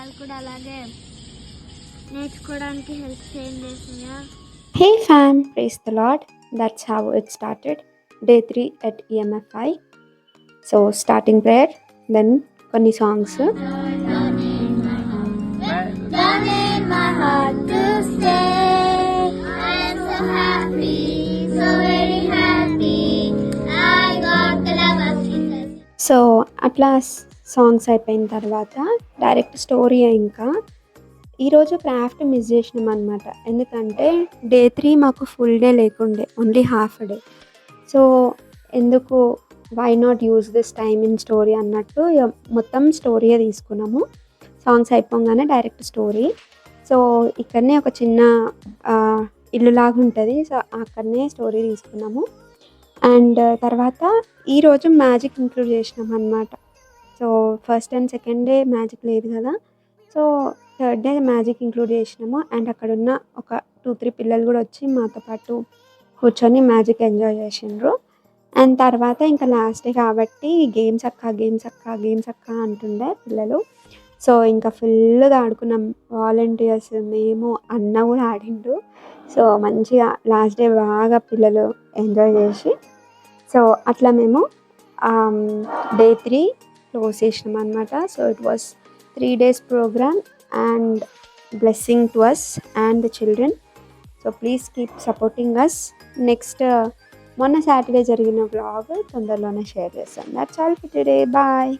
వాళ్ళు కూడా అలాగే నేర్చుకోవడానికి హెల్ప్ చేయండి యేసయ్యా. Hey fam, praise the Lord. That's how it started. Day 3 at EMFI. So starting prayer, then కొన్ని songs. Done in my heart to stay. I am so happy, so very happy. I got the love of Jesus. So అట్లా songs అయిపోయిన తర్వాత direct story. ఇంకా ఈరోజు craft miss చేసినాం అనమాట. ఎందుకంటే day 3 మాకు ఫుల్ డే లేకుండే, ఓన్లీ హాఫ్ డే. సో ఎందుకు why not use this time in story అన్నట్టు మొత్తం స్టోరీయే తీసుకున్నాము. సాంగ్స్ అయిపోగానే డైరెక్ట్ స్టోరీ. సో ఇక్కడనే ఒక చిన్న ఇల్లులాగా ఉంటుంది. సో అక్కడనే స్టోరీ తీసుకున్నాము. అండ్ తర్వాత ఈరోజు మ్యాజిక్ ఇంక్లూడ్ చేసినాం అనమాట. So first and second day magic లేదు కదా, so third day magic include చేసినాము. అండ్ అక్కడ ఉన్న ఒక 2-3 పిల్లలు కూడా వచ్చి మాతో పాటు కూర్చొని మ్యాజిక్ ఎంజాయ్ చేసిండ్రు. అండ్ తర్వాత ఇంకా లాస్ట్ డే కాబట్టి గేమ్స్ అక్క అంటుండే పిల్లలు. సో ఇంకా ఫుల్గా ఆడుకున్నాం. వాలంటీర్స్, మేము, అన్న కూడా ఆడిండు. సో మంచిగా లాస్ట్ డే బాగా పిల్లలు ఎంజాయ్ చేసి, సో అట్లా మేము డే 3 క్లోజ్ చేసినాం అనమాట. So it was 3 days programme and blessing to us and the children. So please keep supporting us. Next మొన్న సాటర్డే జరిగిన వ్లాగ్ తొందరలోనే షేర్ చేస్తాను. That's all for today. Bye.